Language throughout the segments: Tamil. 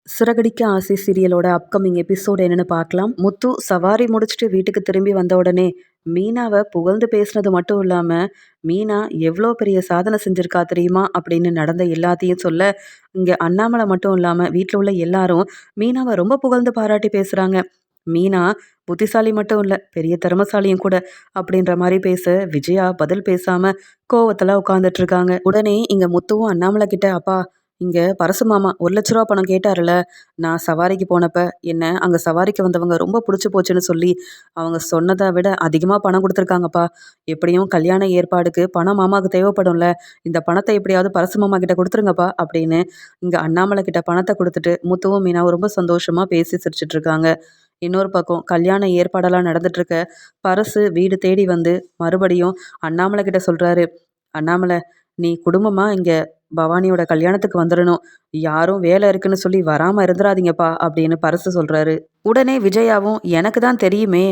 சிறகடிக்க ஆசை சீரியலோட அப்கமிங் எபிசோட் என்னன்னு பார்க்கலாம். முத்து சவாரி முடிச்சுட்டு வீட்டுக்கு திரும்பி வந்த உடனே மீனாவை புகழ்ந்து பேசுனது மட்டும் இல்லாம, மீனா எவ்வளோ பெரிய சாதனை செஞ்சிருக்கா தெரியுமா அப்படின்னு நடந்த எல்லாத்தையும் சொல்ல, இங்க அண்ணாமலை மட்டும் இல்லாம வீட்டில் உள்ள எல்லாரும் மீனாவை ரொம்ப புகழ்ந்து பாராட்டி பேசுறாங்க. மீனா புத்திசாலி மட்டும் இல்ல, பெரிய திறமசாலியும் கூட அப்படின்ற மாதிரி பேச விஜயா பதில் பேசாம கோவத்துல உட்காந்துட்டு இருக்காங்க. உடனே இங்க முத்துவும் அண்ணாமலை கிட்ட, அப்பா இங்க பரசு மாமா 1,00,000 பணம் கேட்டாருல, நான் சவாரிக்கு போனப்ப என்ன அங்க சவாரிக்கு வந்தவங்க ரொம்ப புடிச்சு போச்சுன்னு சொல்லி அவங்க சொன்னதை விட அதிகமா பணம் கொடுத்துருக்காங்கப்பா. எப்படியும் கல்யாண ஏற்பாடுக்கு பணம் மாமாவுக்கு தேவைப்படும்ல, இந்த பணத்தை எப்படியாவது பரசு மாமா கிட்ட கொடுத்துருங்கப்பா அப்படின்னு இங்க அண்ணாமலை கிட்ட பணத்தை கொடுத்துட்டு முத்துவும் மீனாவும் ரொம்ப சந்தோஷமா பேசி சிரிச்சிட்டு இருக்காங்க. இன்னொரு பக்கம் கல்யாண ஏற்பாடெல்லாம் நடந்துட்டு இருக்க பரசு வீடு தேடி வந்து மறுபடியும் அண்ணாமலை கிட்ட சொல்றாரு. அண்ணாமலை, நீ குடும்பமா இங்க பவானியோட கல்யாணத்துக்கு வந்துடணும். யாரும் வேலை இருக்குன்னு சொல்லி வராம இருந்துராதீங்கப்பா அப்படின்னு பரசு சொல்றாரு. உடனே விஜயாவும், எனக்கு தான் தெரியுமே,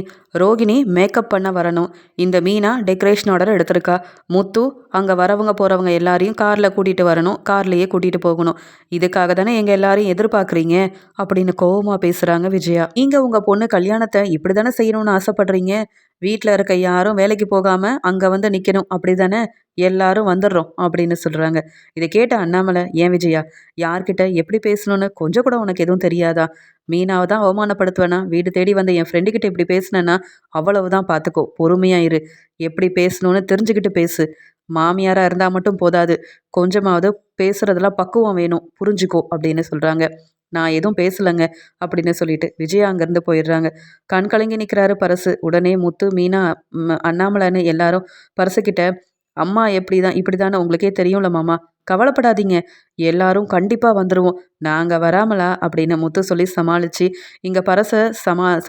ரோகிணி மேக்கப் பண்ண வரணும், இந்த மீனா டெக்கரேஷன் ஆர்டர் எடுத்திருக்கா, முத்து அங்க வரவங்க போறவங்க எல்லாரையும் கார்ல கூட்டிட்டு வரணும், கார்லயே கூட்டிட்டு போகணும், இதுக்காக தானே எங்க எல்லாரையும் எதிர்பார்க்குறீங்க அப்படின்னு கோவமா பேசுறாங்க விஜயா. நீங்க உங்க பொண்ணு கல்யாணத்தை இப்படிதானே செய்யணும்னு ஆசைப்படுறீங்க, வீட்டில் இருக்க யாரும் வேலைக்கு போகாம அங்க வந்து நிக்கணும் அப்படிதானே, எல்லாரும் வந்துடுறோம் அப்படின்னு சொல்றாங்க. இதை கேட்ட அண்ணாமலை, ஏன் விஜயா, யார்கிட்ட எப்படி பேசணும்னு கொஞ்சம் கூட உனக்கு எதுவும் தெரியாதா? மீனாவை தான் அவமானப்படுத்துவேனா, வீடு தேடி வந்த என் ஃப்ரெண்டு கிட்ட இப்படி பேசினேன்னா அவ்வளவுதான், பார்த்துக்கோ, பொறுமையா இரு, எப்படி பேசணும்னு தெரிஞ்சுக்கிட்டு பேசு, மாமியாரா இருந்தா மட்டும் போதாது, கொஞ்சமாவது பேசுறதெல்லாம் பக்குவம் வேணும், புரிஞ்சுக்கோ அப்படின்னு சொல்றாங்க. நான் எதுவும் பேசலைங்க அப்படின்னு சொல்லிட்டு விஜயா அங்கேருந்து போயிடுறாங்க. கண் கலங்கி நிற்கிறாரு பரசு. உடனே முத்து, மீனா, அண்ணாமலைன்னு எல்லாரும் பரசுக்கிட்ட, அம்மா இப்படி தானே உங்களுக்கே தெரியும்ல மாமா, கவலைப்படாதீங்க, எல்லாரும் கண்டிப்பாக வந்துடுவோம், நாங்கள் வராமலா அப்படின்னு முத்து சொல்லி சமாளித்து இங்கே பரசை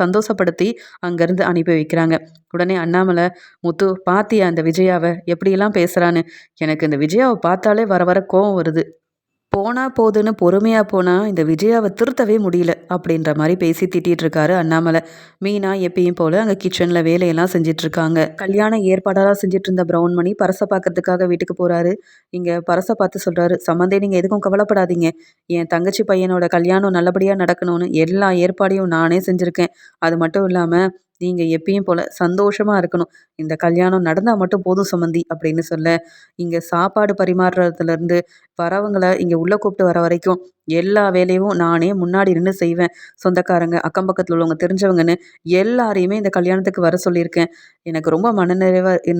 சந்தோஷப்படுத்தி அங்கேருந்து அனுப்பி வைக்கிறாங்க. உடனே அண்ணாமலை, முத்து பாத்தியா அந்த விஜயாவை எப்படியெல்லாம் பேசுகிறான்னு, எனக்கு இந்த விஜயாவை பார்த்தாலே வர வர கோவம் வருது, போனா போதுன்னு பொறுமையா போனா இந்த விஜயாவை திருத்தவே முடியல அப்படின்ற மாதிரி பேசி திட்டிட்டு இருக்காரு அண்ணாமலை. மீனா எப்பயும் போல அங்க கிச்சன்ல வேலையெல்லாம் செஞ்சிட்டு இருக்காங்க. கல்யாண ஏற்பாடெல்லாம் செஞ்சுட்டு இருந்த பிரவுன்மணி பரசை பார்க்கறதுக்காக வீட்டுக்கு போறாரு. இங்க பரசை பார்த்து சொல்றாரு, சம்மந்தே நீங்க எதுக்கும் கவலைப்படாதீங்க, என் தங்கச்சி பையனோட கல்யாணம் நல்லபடியா நடக்கணும்னு எல்லா ஏற்பாடையும் நானே செஞ்சிருக்கேன், அது மட்டும் இல்லாம நீங்க எப்பயும் போல சந்தோஷமா இருக்கணும், இந்த கல்யாணம் நடந்தா மட்டும் போதும் சம்மந்தி அப்படின்னு சொல்ல, இங்க சாப்பாடு பரிமாறுறதுல இருந்து வரவங்கள இங்க உள்ள கூப்பிட்டு வர வரைக்கும் எல்லா வேலையும் நானே முன்னாடி நின்று செய்வேன், சொந்தக்காரங்க அக்கம் பக்கத்தில் உள்ளவங்க தெரிஞ்சவங்கன்னு எல்லாரையுமே இந்த கல்யாணத்துக்கு வர சொல்லியிருக்கேன், எனக்கு ரொம்ப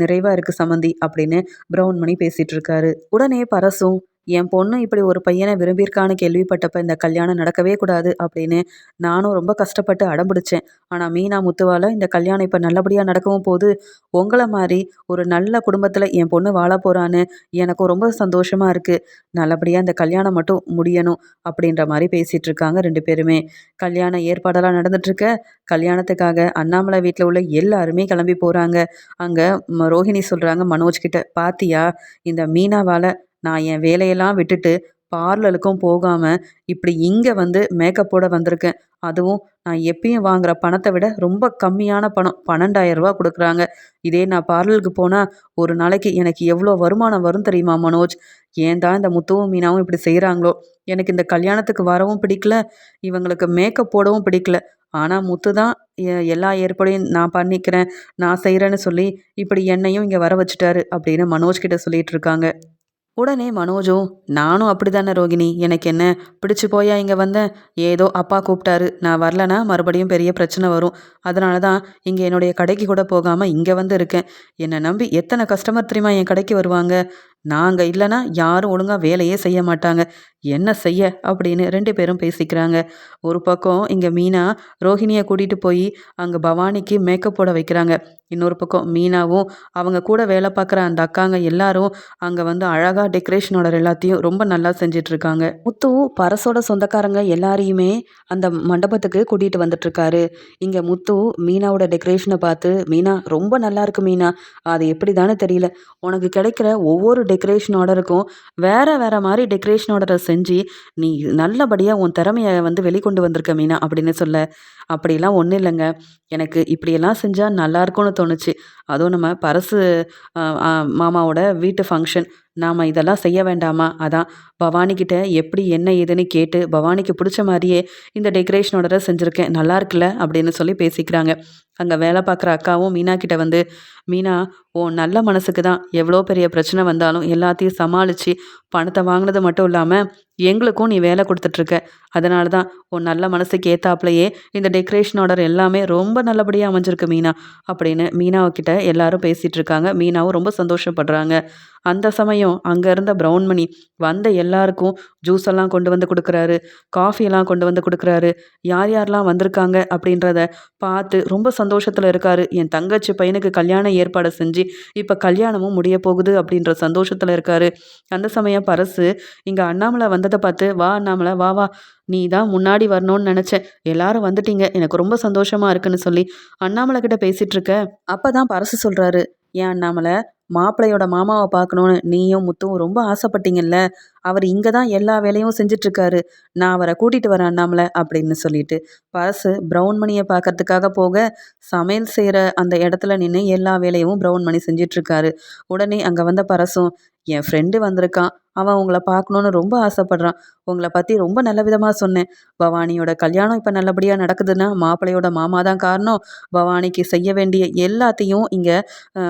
நிறைவா இருக்கு சம்மந்தி அப்படின்னு பிரவுன் மணி பேசிட்டு இருக்காரு. உடனே பரசும், என் பொண்ணு இப்படி ஒரு பையனை விரும்பியிருக்கான்னு கேள்விப்பட்டப்ப இந்த கல்யாணம் நடக்கவே கூடாது அப்படின்னு நானும் ரொம்ப கஷ்டப்பட்டு அடம்பிடிச்சேன், ஆனால் மீனா முத்துவால இந்த கல்யாணம் இப்போ நல்லபடியாக நடக்கவும் போது, உங்களை மாதிரி ஒரு நல்ல குடும்பத்தில் என் பொண்ணு வாழ போகிறான்னு எனக்கும் ரொம்ப சந்தோஷமாக இருக்குது, நல்லபடியாக இந்த கல்யாணம் மட்டும் முடியணும் அப்படின்ற மாதிரி பேசிகிட்டு இருக்காங்க ரெண்டு பேருமே. கல்யாண ஏற்பாடெல்லாம் நடந்துட்டுருக்க, கல்யாணத்துக்காக அண்ணாமலை வீட்டில் உள்ள எல்லாருமே கிளம்பி போகிறாங்க. அங்கே ரோஹிணி சொல்கிறாங்க மனோஜ் கிட்ட, பாத்தியா இந்த மீனாவால் நான் என் வேலையெல்லாம் விட்டுட்டு பார்லருக்கும் போகாமல் இப்படி இங்கே வந்து மேக்கப் போட வந்திருக்கேன், அதுவும் நான் எப்பயும் வாங்குற பணத்தை விட ரொம்ப கம்மியான பணம் 12,000 ரூபா கொடுக்குறாங்க, இதே நான் பார்லருக்கு போனால் ஒரு நாளைக்கு எனக்கு எவ்வளோ வருமானம் வரும் தெரியுமா மனோஜ், ஏன் தான் இந்த முத்துவும் மீனாவும் இப்படி செய்கிறாங்களோ, எனக்கு இந்த கல்யாணத்துக்கு வரவும் பிடிக்கல, இவங்களுக்கு மேக்கப் போடவும் பிடிக்கல, ஆனால் முத்து தான் எல்லா ஏற்பாடையும் நான் பண்ணிக்கிறேன், நான் செய்கிறேன்னு சொல்லி இப்படி என்னையும் இங்கே வர வச்சுட்டாரு அப்படின்னு மனோஜ் கிட்ட சொல்லிட்டு இருக்காங்க. உடனே மனோஜும், நானும் அப்படிதானே ரோகிணி, எனக்கு என்ன பிடிச்சு போயா இங்கே வந்தேன், ஏதோ அப்பா கூப்பிட்டாரு, நான் வரலனா மறுபடியும் பெரிய பிரச்சனை வரும், அதனால தான் இங்கே என்னுடைய கடைக்கு கூட போகாமல் இங்கே வந்து இருக்கேன், என்னை நம்பி எத்தனை கஸ்டமர் தெரியுமா என் கடைக்கு வருவாங்க, நாங்கள் இல்லைன்னா யாரும் ஒழுங்காக வேலையே செய்ய மாட்டாங்க, என்ன செய்ய அப்படின்னு ரெண்டு பேரும் பேசிக்கிறாங்க. ஒரு பக்கம் இங்கே மீனா ரோஹிணியை கூட்டிகிட்டு போய் அங்கே பவானிக்கு மேக்கப் போட வைக்கிறாங்க. இன்னொரு பக்கம் மீனாவும் அவங்க கூட வேலை பார்க்குற அந்த அக்காங்க எல்லாரும் அங்கே வந்து அழகாக டெக்கரேஷன் ஆர்டர் எல்லாத்தையும் ரொம்ப நல்லா செஞ்சிட்ருக்காங்க. முத்துவும் பரசோட சொந்தக்காரங்க எல்லாரையுமே அந்த மண்டபத்துக்கு கூட்டிகிட்டு வந்துட்டுருக்காரு. இங்கே முத்து மீனாவோட டெக்கரேஷனை பார்த்து, மீனா ரொம்ப நல்லா இருக்கு மீனா, அது எப்படி தானே தெரியல, உனக்கு கிடைக்கிற ஒவ்வொரு டெக்கரேஷன் ஆர்டருக்கும் வேற வேற மாதிரி டெக்கரேஷன் ஆர்டரை செஞ்சு நீ நல்லபடியாக உன் திறமையை வந்து வெளிக்கொண்டு வந்திருக்க மீனா அப்படின்னு சொல்ல, அப்படிலாம் ஒன்றும் இல்லைங்க, எனக்கு இப்படியெல்லாம் செஞ்சா நல்லா இருக்கும்னு தோணுச்சு. அதுவும் நம்ம பரசு அ அ மாமாவோட வீட்டு ஃபங்ஷன். நாம இதெல்லாம் செய்ய வேண்டாமா? அதான் பவானி கிட்ட எப்படி என்ன ஏதுன்னு கேட்டு, பவானிக்கு புடிச்ச மாரியே இந்த டெக்கரேஷனோட செஞ்சிருக்கேன். நல்லா இருக்குல்ல? அப்படின்னு சொல்லி பேசிக்கிறாங்க. அங்க வேலை பார்க்குற அக்காவும் மீனா கிட்ட வந்து, "மீனா, உன் நல்ல மனசுக்கு தான் எவ்வளோ பெரிய பிரச்சனை வந்தாலும் எல்லாத்தையும் சமாளிச்சு, பணத்த வாங்குனது மட்டும் இல்லாம, எங்களுக்கும் நீ வேலை குடுத்துட்ருக்க. அதனால தான் உன் நல்ல மனசுக்கு ஏத்தாப்லயே இந்த டெக்கரேஷன் ஆர்டர் எல்லாமே ரொம்ப நல்லபடியா அமைஞ்சிருக்கு மீனா." அப்படின்னு மீனாவ கிட்ட எல்லாரும் பேசிட்டு இருக்காங்க. மீனாவும் ரொம்ப சந்தோஷப்படுறாங்க. அந்த சமயம் அங்க இருந்த பிரவுன் மணி வந்த எல்லாருக்கும் ஜூஸ் எல்லாம் கொண்டு வந்து குடுக்குறாரு. காஃபி எல்லாம் கொண்டு வந்து குடுக்குறாரு. யார் யாரெல்லாம் வந்திருக்காங்க அப்படின்றத பார்த்து ரொம்ப சந்தோஷத்துல இருக்காரு. என் தங்கச்சி பையனுக்கு கல்யாண ஏற்பாடு செஞ்சு, இப்ப கல்யாணமும் முடிய போகுது அப்படின்ற சந்தோஷத்துல இருக்காரு. அந்த சமயம் பரசு இங்க அண்ணாமலை வந்தத பார்த்து, "வா அண்ணாமலை, வா வா. நீ தான் முன்னாடி வரணும்னு நெனச்சேன். எல்லாரும் வந்துட்டீங்க. எனக்கு ரொம்ப சந்தோஷமா இருக்குன்னு" சொல்லி அண்ணாமலை கிட்ட பேசிட்டு இருக்க, அப்பதான் பரசு சொல்றாரு, "ஏன் அண்ணாமலை, மாப்பிள்ளையோட மாமாவ பார்க்கணும்னு நீயும் முத்துவும் ரொம்ப ஆசைப்பட்டீங்கல்ல, அவர் இங்க தான் எல்லா வேலையும் செஞ்சுட்ருக்காரு. நான் அவர கூட்டிட்டு வரேன் அண்ணாமலை" அப்படின்னு சொல்லிட்டு, பரசு பிரவுன் மணிய பார்க்கறதுக்காக போக, சமையல் செய்ற அந்த இடத்துல நின்னு எல்லா வேலையும் பிரவுன் மணி செஞ்சுட்ருக்காரு. உடனே அங்க வந்த பரசும், "என் ஃப்ரெண்டு வந்திருக்கான். அவன் உங்கள பார்க்கணும்னு ரொம்ப ஆசைப்படுறான். உங்கள பத்தி ரொம்ப நல்ல விதமா சொன்னேன். பவானியோட கல்யாணம் இப்ப நல்லபடியா நடக்குதுன்னா, மாப்பிள்ளையோட மாமா தான் காரணம். பவானிக்கு செய்ய வேண்டிய எல்லாத்தையும் இங்க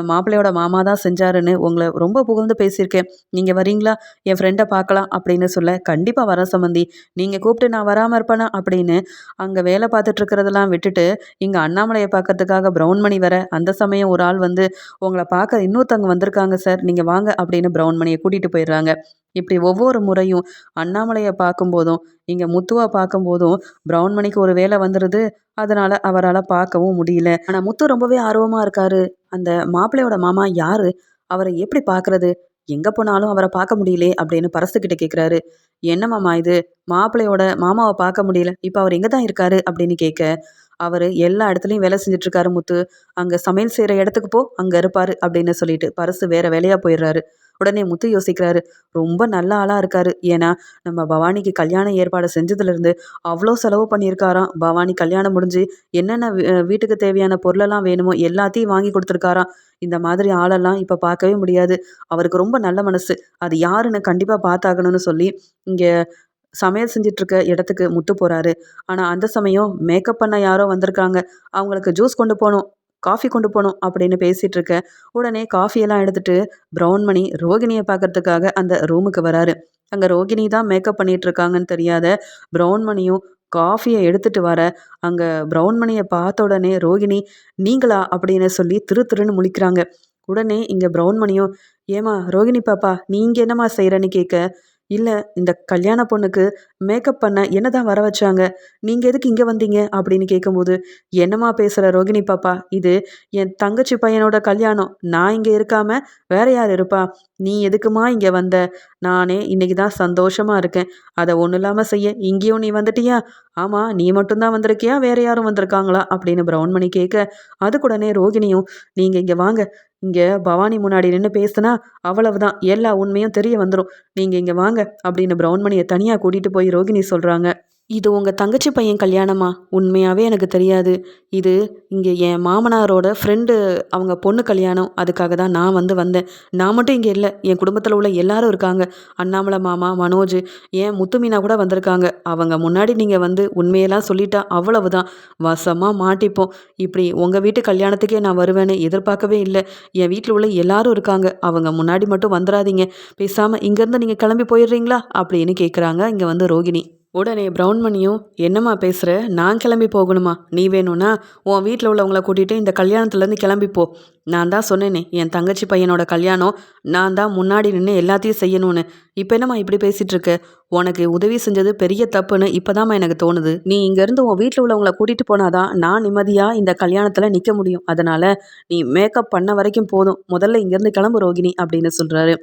மாப்பிள்ளையோட மாமா தான் செஞ்சாருன்னு உங்கள ரொம்ப புகழ்ந்து பேசியிருக்கேன். நீங்க வரீங்களா? என் ஃப்ரெண்ட பார்க்கலாம்" அப்படின்னு சொல்ல, "கண்டிப்பா வரேன் சம்மந்தி. நீங்க கூப்பிட்டு நான் வராம இருப்பேனா?" அப்படின்னு அங்க வேலை பார்த்துட்டு இருக்கிறதெல்லாம் விட்டுட்டு, இங்க அண்ணாமலைய பார்க்கறதுக்காக பிரவுன் மணி வர, அந்த சமயம் ஒரு ஆள் வந்து, "உங்கள பார்க்க இன்னொருத்தவங்க வந்திருக்காங்க சார். நீங்க வாங்க" அப்படின்னு பிரவுன் மணிய கூட்டிட்டு போயிடுறாங்க. இப்படி ஒவ்வொரு முறையும் அண்ணாமலைய பார்க்கும்போதும், இங்க முத்துவ பார்க்கும்போதும், பிரவுன் மணிக்கு ஒரு வேலை வந்துருது. அதனால அவரால பார்க்கவும் முடியல. ஆனா முத்து ரொம்பவே ஆர்வமா இருக்காரு. அந்த மாப்பிள்ளையோட மாமா யாரு? அவர எப்படி பார்க்கறது? எங்க போனாலும் அவர பார்க்க முடியலயே! அப்படின்னு பரசுகிட்ட கேட்குறாரு. "என்ன மாமா இது? மாப்பிள்ளையோட மாமாவ பார்க்க முடியல. இப்ப அவரு எங்க தான் இருக்காரு?" அப்படின்னு கேட்க, "அவரு எல்லா இடத்துலயும் வேலை செஞ்சுட்டு இருக்காரு முத்து. அங்க சமையல் செய்ற இடத்துக்கு போ, அங்க இருப்பாரு" அப்படின்னு சொல்லிட்டு பரசு வேற வேலையா போயிடுறாரு. உடனே முத்து யோசிக்கிறாரு. ரொம்ப நல்ல ஆளா இருக்காரு. ஏன்னா, நம்ம பவானிக்கு கல்யாண ஏற்பாடு செஞ்சதுலருந்து அவ்ளோ செலவு பண்ணியிருக்காராம். பவானி கல்யாணம் முடிஞ்சு என்னென்ன வீட்டுக்கு தேவையான பொருளெல்லாம் வேணுமோ எல்லாத்தையும் வாங்கி குடுத்துருக்காராம். இந்த மாதிரி ஆளெல்லாம் இப்ப பார்க்கவே முடியாது. அவருக்கு ரொம்ப நல்ல மனசு. அது யாருன்னு கண்டிப்பா பார்த்தாகணும்னு சொல்லி, இங்க சமையல் செஞ்சுட்டு இருக்க இடத்துக்கு முத்து போறாரு. ஆனா அந்த சமயம் மேக்கப் பண்ண யாரோ வந்திருக்காங்க. அவங்களுக்கு ஜூஸ் கொண்டு போணும், காஃபி கொண்டு போணும் அப்படின்னு பேசிட்டு இருக்க, உடனே காஃபி எல்லாம் எடுத்துட்டு பிரவுன் மணி ரோகிணிய பார்க்கறதுக்காக அந்த ரூமுக்கு வராரு. அங்க ரோகிணி தான் மேக்கப் பண்ணிட்டு இருக்காங்கன்னு தெரியாத பிரவுன் மணியும் காஃபிய எடுத்துட்டு வர, அங்க பிரவுன் மணிய பார்த்த உடனே ரோகிணி, "நீங்களா?" அப்படின்னு சொல்லி திரு திருன்னு முழிக்கிறாங்க. உடனே இங்க பிரவுன் மணியும், "ஏம்மா ரோகிணி பாப்பா, நீ இங்க என்னம்மா செய்றன்னு?" கேட்க, "இல்ல, இந்த கல்யாண பொண்ணுக்கு மேக்கப் பண்ண என்ன தான் வர வச்சாங்க. நீங்க எதுக்கு இங்க வந்தீங்க?" அப்படின்னு கேட்கும்போது, "என்னம்மா பேசுற ரோகிணி பாப்பா? இது என் தங்கச்சி பையனோட கல்யாணம். நான் இங்க இருக்காம வேற யார் இருப்பா? நீ எதுக்கும்மா இங்க வந்த? நானே இன்னைக்கு தான் சந்தோஷமா இருக்கேன். அத ஒண்ணும் இல்லாம செய்ய இங்கேயும் நீ வந்துட்டியா? ஆமா, நீ மட்டும் தான் வந்திருக்கியா? வேற யாரும் வந்திருக்காங்களா?" அப்படின்னு பிரவுன் மணி கேட்க, அதுக்குடனே ரோகிணியும், "நீங்க இங்க வாங்க. இங்க பவானி முன்னாடி நின்னு பேசுனா அவ்வளவுதான். எல்லா உண்மையும் தெரிய வந்துரும். நீங்க இங்க வாங்க" அப்படின்னு பிரவுன் மணிய தனியா கூட்டிட்டு போய் ரோகிணி சொல்றாங்க. "இது உங்க தங்கச்சி பையன் கல்யாணமா? உண்மையாவே எனக்கு தெரியாது. இது இங்க என் மாமனாரோட ஃப்ரெண்டு அவங்க பொண்ணு கல்யாணம். அதுக்காக தான் நான் வந்தேன். நான் மட்டும் இங்க இல்ல. என் குடும்பத்துல உள்ள எல்லாரும் இருக்காங்க. அண்ணாமலை மாமா, மனோஜ், ஏன் முத்து மீனா கூட வந்திருக்காங்க. அவங்க முன்னாடி நீங்க வந்து உண்மையெல்லாம் சொல்லிட்டா அவ்வளவுதான். வசமா மாட்டிப்போம். இப்படி உங்க வீட்டு கல்யாணத்துக்கே நான் வருவேன்னு எதிர்பார்க்கவே இல்ல. என் வீட்ல உள்ள எல்லாரும் இருக்காங்க. அவங்க முன்னாடி மட்டும் வந்துராதீங்க. பேசாம இங்கேருந்து நீங்க கிளம்பி போயிடுறீங்களா?" அப்படின்னு கேட்குறாங்க இங்க வந்து ரோகிணி. உடனே பிரவுன் மணியும், "என்னம்மா பேசுற? நான் கிளம்பி போகணுமா? நீ வேணும்னா உன் வீட்ல உள்ளவங்கள கூட்டிட்டு இந்த கல்யாணத்துலேருந்து கிளம்பி போ. நான் தான் சொன்னேனே, என் தங்கச்சி பையனோட கல்யாணம். நான் தான் முன்னாடி நின்னு எல்லாத்தையும் செய்யணும்னு. இப்ப என்னம்மா இப்படி பேசிட்டு இருக்க? உனக்கு உதவி செஞ்சது பெரிய தப்புன்னு இப்பதாம்மா எனக்கு தோணுது. நீ இங்கேருந்து உன் வீட்ல உள்ளவங்கள கூட்டிட்டு போனா தான் நான் நிம்மதியா இந்த கல்யாணத்துல நிக்க முடியும். அதனால நீ மேக்கப் பண்ண வரைக்கும் போதும். முதல்ல இங்கேருந்து கிளம்பு ரோகிணி" அப்படின்னு சொல்றாரு.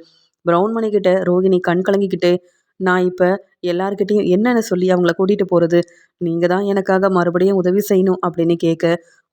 பிரவுன் மணி கிட்ட ரோகிணி கண் கலங்கிக்கிட்டு, "நான் இப்ப எல்லார்கிட்டயும் என்னன்னு சொல்லி அவங்கள கூட்டிட்டு போறது? நீங்க தான் எனக்காக மறுபடியும் உதவி செய்யணும்" அப்படின்னு கேட்க,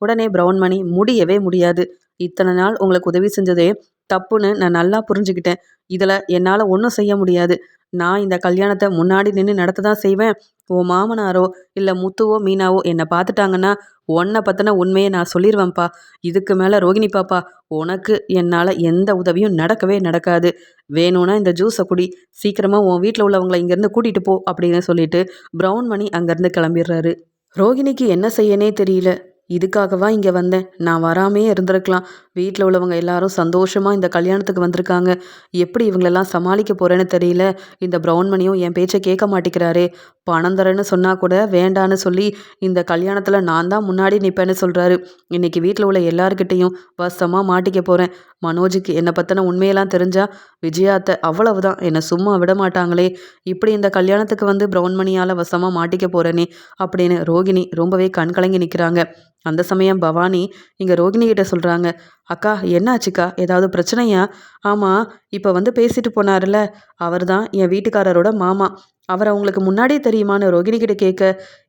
உடனே பிரவுன் மணி, "முடியவே முடியாது. இத்தனை நாள் உங்களுக்கு உதவி செஞ்சதே தப்புன்னு நான் நல்லா புரிஞ்சுக்கிட்டேன். இதுல என்னால ஒண்ணும் செய்ய முடியாது. நான் இந்த கல்யாணத்த முன்னாடி நின்னு நடத்த தான் செய்வேன். உன் மாமனாரோ இல்ல முத்துவோ மீனாவோ என்னை பார்த்துட்டாங்கன்னா உன்னை பத்தின உண்மையை நான் சொல்லிடுவேன்ப்பா. இதுக்கு மேல ரோகிணி பாப்பா, உனக்கு என்னால எந்த உதவியும் நடக்கவே நடக்காது. வேணும்னா இந்த ஜூஸை குடி. சீக்கிரமா உன் வீட்டில் உள்ளவங்களை இங்கேருந்து கூட்டிட்டு போ அப்படின்னு சொல்லிட்டு பிரவுன் மணி அங்கேருந்து கிளம்பிடுறாரு. ரோகிணிக்கு என்ன செய்யனே தெரியல. இதுக்காகவா இங்க வந்தேன்? நான் வராமயே இருந்திருக்கலாம். வீட்ல உள்ளவங்க எல்லாரும் சந்தோஷமா இந்த கல்யாணத்துக்கு வந்திருக்காங்க. எப்படி இவங்களெல்லாம் சமாளிக்க போறேன்னு தெரியல. இந்த பிரவுன் மணியும் என் பேச்ச கேட்க மாட்டேங்கிறாரே. பணம் தரேன்னு சொன்னா கூட வேண்டான்னு சொல்லி இந்த கல்யாணத்துல நான் தான் முன்னாடி நிப்பேன்னு சொல்றாரு. இன்னைக்கு வீட்ல உள்ள எல்லார்கிட்டயும் வசமா மாட்டிக்க போறேன். மனோஜுக்கு என்னை பத்தின உண்மையெல்லாம் தெரிஞ்சா விஜயா அத்தை அவ்வளவுதான். என்னை சும்மா விட மாட்டாங்களே. இப்படி இந்த கல்யாணத்துக்கு வந்து பிரவுன் மணியால வசமா மாட்டிக்க போறேனே அப்படின்னு ரோகிணி ரொம்பவே கண் கலங்கி நிக்கிறாங்க. அந்த சமயம் பவானி இங்க ரோகிணி கிட்ட சொல்றாங்க, அக்கா என்னாச்சுக்கா? ஏதாவது பிரச்சனையா? ஆமா, இப்ப வந்து பேசிட்டு போனாருல, அவர்தான் என் வீட்டுக்காரரோட மாமா. அவரை உங்களுக்கு முன்னாடியே தெரியுமான்னு ரோகிணி கிட்ட கேட்க,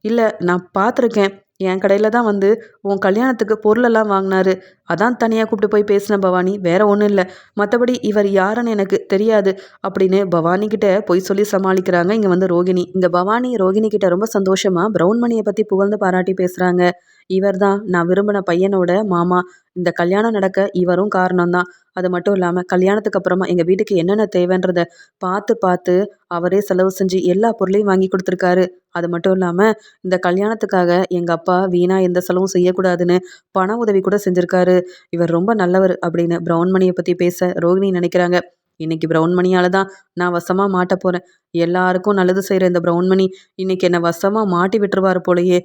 இல்ல நான் பார்த்துருக்கேன். என் கடையில தான் வந்து உன் கல்யாணத்துக்கு பொருளெல்லாம் வாங்கினாரு. அதான் தனியா கூப்பிட்டு போய் பேசின பவானி. வேற ஒன்றும் இல்லை. மற்றபடி இவர் யாருன்னு எனக்கு தெரியாது அப்படின்னு பவானி கிட்ட பொய் சொல்லி சமாளிக்கிறாங்க இங்க வந்து ரோகிணி. இங்க பவானி ரோகிணி கிட்ட ரொம்ப சந்தோஷமா பிரவுன் மணியை பத்தி புகழ்ந்து பாராட்டி பேசுறாங்க. இவர் தான் நான் விரும்பின பையனோட மாமா. இந்த கல்யாணம் நடக்க இவரும் காரணம்தான். அது மட்டும் இல்லாம கல்யாணத்துக்கு அப்புறமா எங்க வீட்டுக்கு என்னென்ன தேவைன்றத பார்த்து பார்த்து அவரே செலவு செஞ்சு எல்லா பொருளையும் வாங்கி கொடுத்துருக்காரு. அது மட்டும் இல்லாம இந்த கல்யாணத்துக்காக எங்க அப்பா வீணா எந்த செலவும் செய்யக்கூடாதுன்னு பண உதவி கூட செஞ்சிருக்காரு. இவர் ரொம்ப நல்லவர் அப்படின்னு பிரவுன் மணியை பத்தி பேச ரோகிணி நினைக்கிறாங்க. இன்னைக்கு பிரவுன் மணியால தான் நான் வசமா மாட்ட போறேன். எல்லாருக்கும் நல்லது செய்யற இந்த பிரவுன் மணி இன்னைக்கு என்ன வசமா மாட்டி விட்டுருவாரு போலயே.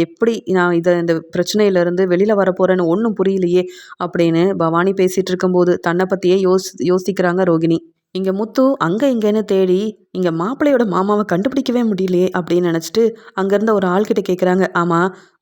எப்படி நான் இந்த பிரச்சனையில இருந்து வெளியில வரப்போறேன்னு ஒன்றும் புரியலையே அப்படின்னு பவானி பேசிட்டு இருக்கும்போது தன்னை பத்தியே யோசிக்கிறாங்க ரோகிணி. இங்க முத்து அங்க இங்கன்னு தேடி இங்க மாப்பிள்ளையோட மாமாவை கண்டுபிடிக்கவே முடியலையே அப்படின்னு நினைச்சிட்டு அங்க இருந்த ஒரு ஆள்கிட்ட கேக்குறாங்க. ஆமா,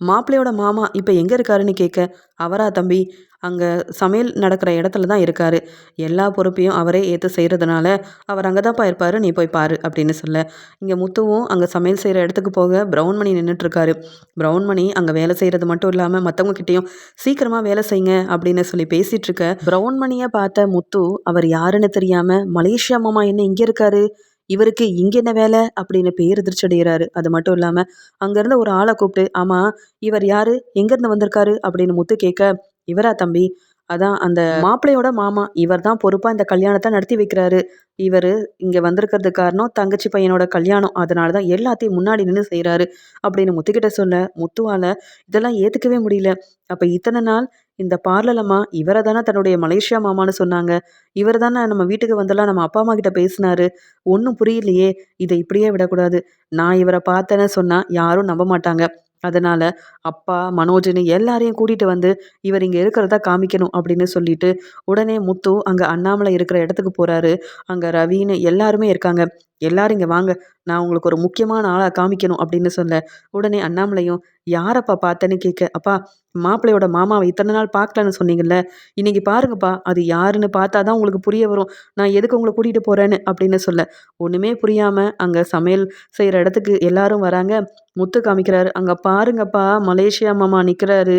மாப்பிள்ளையோட மாமா இப்ப எங்க இருக்காருன்னு கேட்க, அவரா தம்பி, அங்க சமையல் நடக்கிற இடத்துல தான் இருக்காரு. எல்லா பொறுப்பையும் அவரே ஏத்து செய்யறதுனால அவர் அங்கதான்ப்பா இருப்பாரு. நீ போய் பாரு அப்படின்னு சொல்ல, இங்க முத்துவும் அங்க சமையல் செய்யற இடத்துக்கு போக பிரவுன் மணி நின்றுட்டு இருக்காரு. பிரவுன் மணி அங்க வேலை செய்யறது மட்டும் இல்லாம மத்தவங்க கிட்டயும் சீக்கிரமா வேலை செய்யுங்க அப்படின்னு சொல்லி பேசிட்டு இருக்க, பிரவுன் மணியை பார்த்த முத்து அவர் யாருன்னு தெரியாம மலேசியா மாமா என்ன இங்க இருக்காரு, இவருக்கு இங்க என்ன வேலை அப்படின்னு பேரதிர்ச்சி அடைகிறாரு. அது மட்டும் இல்லாம அங்க இருந்த ஒரு ஆளை கூப்பிட்டு, ஆமா இவர் யாரு, எங்க இருந்து வந்திருக்காரு அப்படின்னு முத்து கேட்க, இவரா தம்பி, அதான் அந்த மாப்பிள்ளையோட மாமா. இவர் தான் பொறுப்பா இந்த கல்யாணத்தை நடத்தி வைக்கிறாரு. இவரு இங்க வந்திருக்கிறதுக்கு காரணம் தங்கச்சி பையனோட கல்யாணம். அதனால தான் எல்லாத்தையும் முன்னாடி நின்னு செய்றாரு அப்படின்னு முத்துக்கிட்ட சொல்ல, முத்துவால இதெல்லாம் ஏத்துக்கவே முடியல. அப்ப இத்தனை நாள் இந்த பார்லலம்மா இவர தானே தன்னுடைய மலேசியா மாமான்னு சொன்னாங்க. இவர் தானே நம்ம வீட்டுக்கு வந்தெல்லாம் நம்ம அப்பா அம்மா கிட்ட பேசினாரு. ஒண்ணும் புரியலையே. இதை இப்படியே விடக்கூடாது. நான் இவரை பார்த்தேன்னு சொன்னா யாரும் நம்ப மாட்டாங்க. அதனால அப்பா, மனோஜ்ன்னு எல்லாரையும் கூட்டிட்டு வந்து இவர் இங்க இருக்கிறதா காமிக்கணும் அப்படின்னு சொல்லிட்டு, உடனே முத்து அங்க அண்ணாமலை இருக்கிற இடத்துக்கு போறாரு. அங்க ரவின்னு எல்லாருமே இருக்காங்க. எல்லாரும் இங்க வாங்க. நான் உங்களுக்கு ஒரு முக்கியமான ஆளா காமிக்கணும் அப்படின்னு சொல்ல, உடனே அண்ணாமலையும் யாரப்பா பார்த்தேன்னு கேட்க, அப்பா மாப்பிள்ளையோட மாமாவை இத்தனை நாள் பார்க்கலன்னு சொன்னீங்கல்ல. இன்னைக்கு பாருங்கப்பா அது யாருன்னு பார்த்தா தான் உங்களுக்கு புரிய வரும். நான் எதுக்கு உங்கள கூட்டிட்டு போறேன்னு அப்படின்னு சொல்ல, ஒண்ணுமே புரியாம அங்க சமையல் செய்யற இடத்துக்கு எல்லாரும் வராங்க. முத்து காமிக்கிறாரு. அங்க பாருங்கப்பா மலேசியா மாமா நிக்கிறாரு.